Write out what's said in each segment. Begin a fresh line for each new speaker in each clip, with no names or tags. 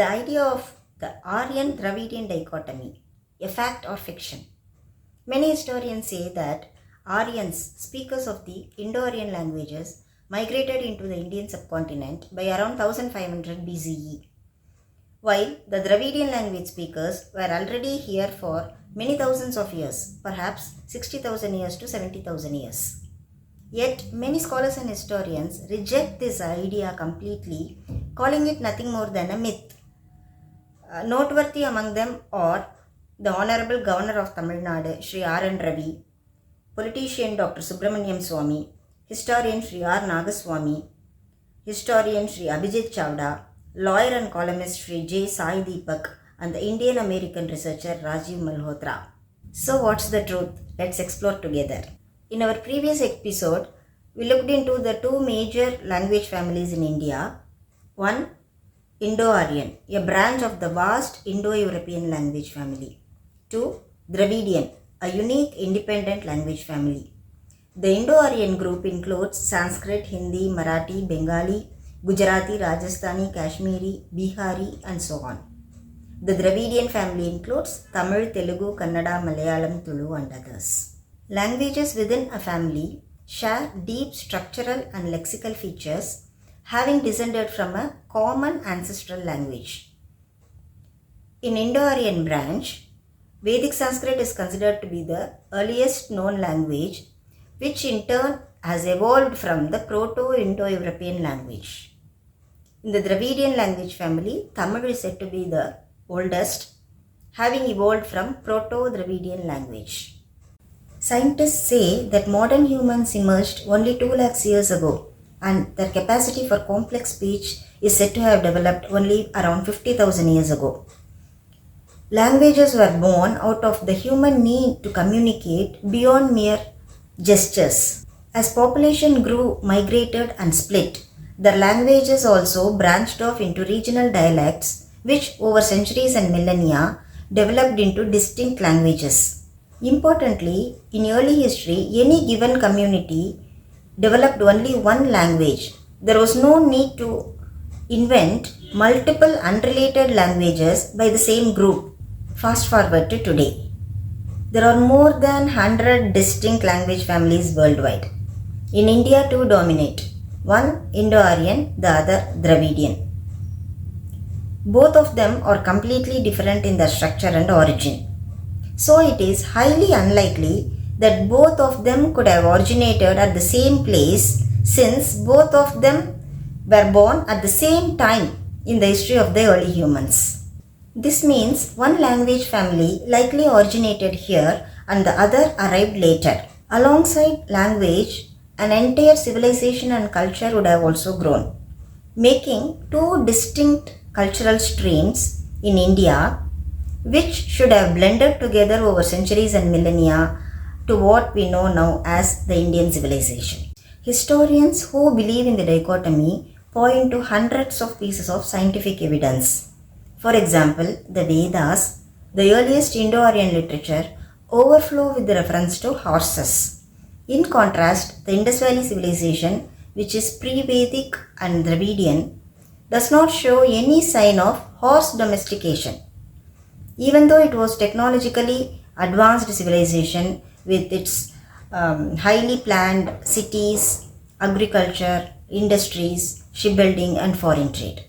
the idea of the Aryan Dravidian dichotomy, a fact or fiction. Many historians say that Aryans, speakers of the Indo-Aryan languages, migrated into the Indian subcontinent by around 1500 BCE, while the Dravidian language speakers were already here for many thousands of years, perhaps 60,000 years to 70,000 years. Yet, many scholars and historians reject this idea completely, calling it nothing more than a myth. Noteworthy among them are the Honorable Governor of Tamil Nadu, Sri Aryan Dravi, politician Dr. Subramaniam Swamy, historian Sri R. Nagaswamy, historian Sri Abhijit Chavda, lawyer and columnist Sri J. Sai Deepak, and the Indian American researcher Rajiv Malhotra. So, what's the truth? Let's explore together. In our previous episode, we looked into the two major language families in India. One, Indo-Aryan, a branch of the vast Indo-European language family. Two, Dravidian, a unique independent language family. The Indo-Aryan group includes Sanskrit, Hindi, Marathi, Bengali, Gujarati, Rajasthani, Kashmiri, Bihari, and so on. The Dravidian family includes Tamil, Telugu, Kannada, Malayalam, Tulu, and others. Languages within a family share deep structural and lexical features, having descended from a common ancestral language. In Indo-Aryan branch, Vedic Sanskrit is considered to be the earliest known language, which in turn has evolved from the Proto-Indo-European language. In the Dravidian language family, Tamil is said to be the oldest, having evolved from Proto-Dravidian language. Scientists say that modern humans emerged only 2 lakhs years ago, and their capacity for complex speech is said to have developed only around 50,000 years ago. Languages were born out of the human need to communicate beyond mere gestures. As population grew, migrated, and split, their languages also branched off into regional dialects, which over centuries and millennia developed into distinct languages. Importantly, in early history, any given community developed only one language. There was no need to invent multiple unrelated languages by the same group. Fast forward to today. There are more than 100 distinct language families worldwide. In India, 2 dominate. One Indo-Aryan, the other Dravidian. Both of them are completely different in their structure and origin. So it is highly unlikely that both of them could have originated at the same place, since both of them were born at the same time in the history of the early humans. This means one language family likely originated here and the other arrived later. Alongside language, an entire civilization and culture would have also grown, making 2 distinct cultural streams in India, which should have blended together over centuries and millennia to what we know now as the Indian civilization. Historians who believe in the dichotomy point to hundreds of pieces of scientific evidence. For example, the Vedas, the earliest Indo-Aryan literature, overflow with the reference to horses. In contrast, the Indus Valley civilization, which is pre-Vedic and Dravidian, does not show any sign of horse domestication. Even though it was technologically advanced civilization with its highly planned cities, agriculture, industries, shipbuilding, and foreign trade.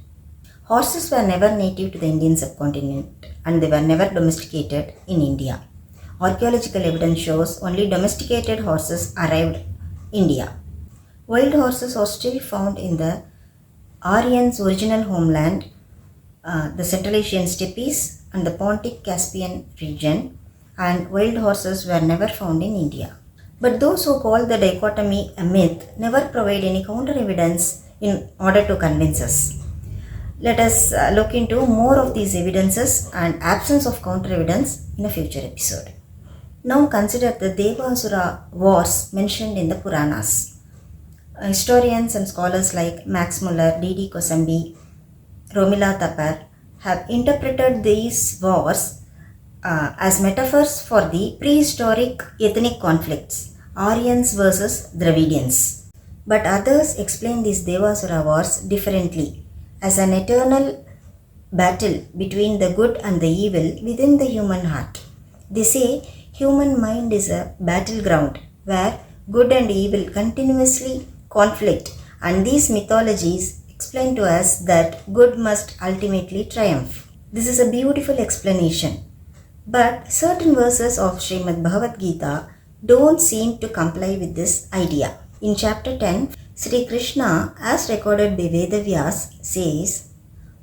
Horses were never native to the Indian subcontinent and they were never domesticated in India. Archaeological evidence shows only domesticated horses arrived in India. Wild horses are still found in the Aryans' original homeland, the Central Asian steppes and the Pontic-Caspian region, and wild horses were never found in India. But those who call the dichotomy a myth never provide any counter evidence in order to convince us. Let us look into more of these evidences and absence of counter evidence in a future episode. Now consider the Deva-Asura wars mentioned in the Puranas. Historians and scholars like Max Muller, D.D. Kosambi, Romila Thapar have interpreted these wars as metaphors for the prehistoric ethnic conflicts, Aryans versus Dravidians. But others explain these Deva-Asura wars differently, as an eternal battle between the good and the evil within the human heart. They say human mind is a battleground where good and evil continuously conflict, and these mythologies explain to us that good must ultimately triumph. This is a beautiful explanation. But certain verses of Srimad Bhagavad Gita don't seem to comply with this idea. In chapter 10, Sri Krishna, as recorded by Vedavyas, says,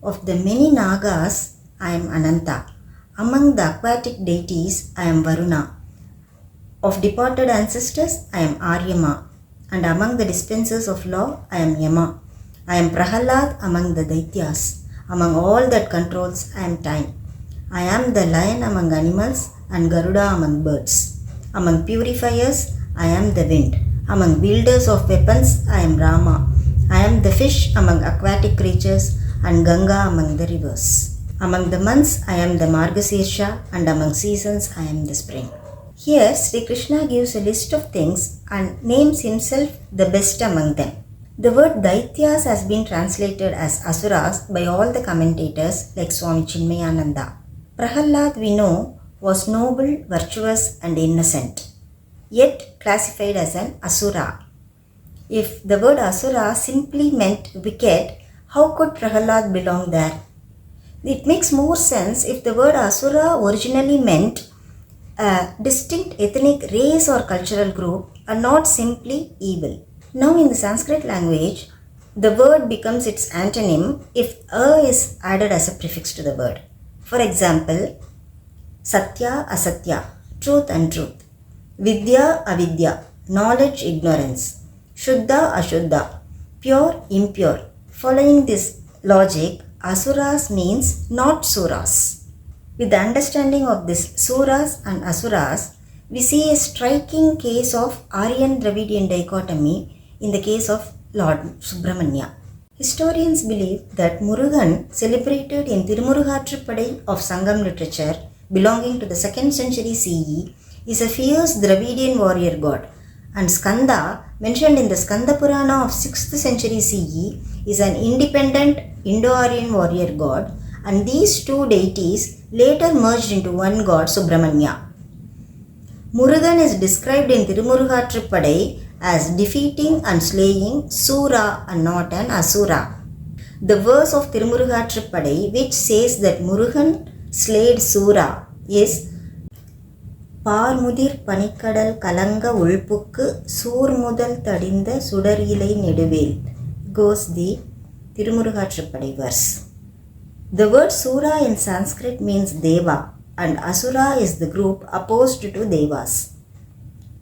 "Of the many Nagas, I am Ananta. Among the aquatic deities, I am Varuna. Of departed ancestors, I am Aryama. And among the dispensers of law, I am Yama. I am Prahalad among the Daityas. Among all that controls, I am time. I am the lion among animals and Garuda among birds. Among purifiers, I am the wind. Among wielders of weapons, I am Rama. I am the fish among aquatic creatures and Ganga among the rivers. Among the months, I am the Margasirsha, and among seasons, I am the spring." Here, Sri Krishna gives a list of things and names himself the best among them. The word Daityas has been translated as Asuras by all the commentators like Swami Chinmayananda. Prahalad, we know, was noble, virtuous and innocent, yet classified as an Asura. If the word Asura simply meant wicked, how could Prahalad belong there? It makes more sense if the word Asura originally meant a distinct ethnic race or cultural group and not simply evil. Now in the Sanskrit language, the word becomes its antonym if a is added as a prefix to the word. For example, Satya, Asatya, truth, untruth. Vidya, Avidya, knowledge, ignorance. Shuddha, Ashuddha, pure, impure. Following this logic, Asuras means not Suras. With the understanding of this Suras and Asuras, we see a striking case of Aryan Dravidian dichotomy in the case of Lord Subramanya. Historians believe that Murugan, celebrated in Tirumurugatrupadai of Sangam literature belonging to the 2nd century CE, is a fierce Dravidian warrior god, and Skanda, mentioned in the Skanda Purana of 6th century CE, is an independent Indo-Aryan warrior god, and these two deities later merged into one god, Subramanya. Murugan is described in Tirumurugatrupadai as defeating and slaying Sura and not an Asura. The verse of Tirumurugatrupadai which says that Murugan slayed Sura is "Parmudir panikadal kalanga ulpukku soormudal tadinda sudarilai neduvel" goes the Tirumurugatrupadai verse. The word Sura in Sanskrit means Deva, and Asura is the group opposed to Devas.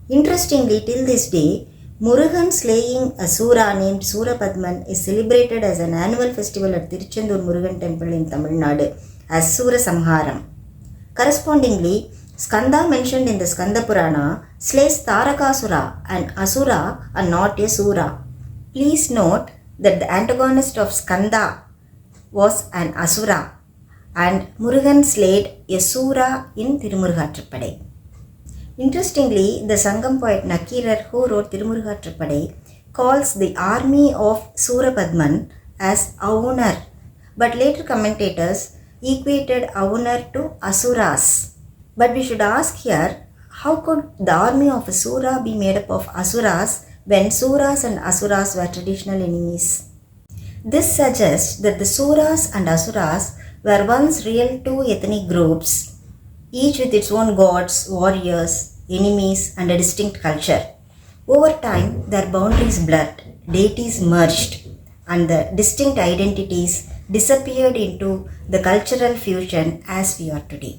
Interestingly, till this day, Murugan slaying a Sura named Surapadman is celebrated as an annual festival at Tiruchendur Murugan temple in Tamil Nadu as Sura Samharam. Correspondingly, Skanda, mentioned in the Skanda Purana, slays Tarakasura, an Asura and not a Sura. Please note that the antagonist of Skanda was an Asura, and Murugan slayed a Sura in Tirumurugatrupadai. Interestingly, the Sangam poet Nakirar, who wrote Tirumurugatrupadai, calls the army of Surapadman as Avunar, but later commentators equated Avunar to Asuras. But we should ask here, how could the army of a Sura be made up of Asuras when Suras and Asuras were traditional enemies? This suggests that the Suras and Asuras were once real two ethnic groups, each with its own gods, warriors, enemies, and a distinct culture. Over time, their boundaries blurred, deities merged, and the distinct identities disappeared into the cultural fusion as we are today.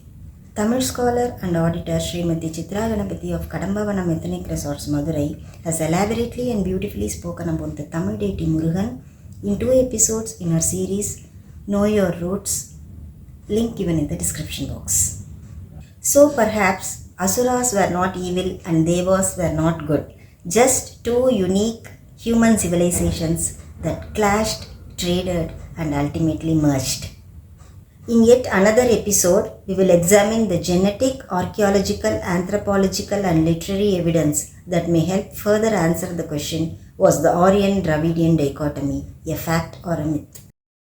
Tamil scholar and auditor Srimati Chitra Ganapati of Kadambavanam Ethnic Resorts, Madurai, has elaborately and beautifully spoken about the Tamil deity Murugan in 2 episodes in her series Know Your Roots, link given in the description box. So perhaps Asuras were not evil and Devas were not good, just two unique human civilizations that clashed, traded, and ultimately merged. In yet another episode, we will examine the genetic, archaeological, anthropological, and literary evidence that may help further answer the question, was the Aryan Dravidian dichotomy a fact or a myth?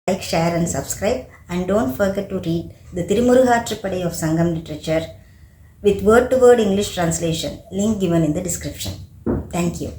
Like, share, and subscribe, And don't forget to read the Tirumurugaatrupadai of Sangam literature with word-to-word English translation, link given in the description. Thank you.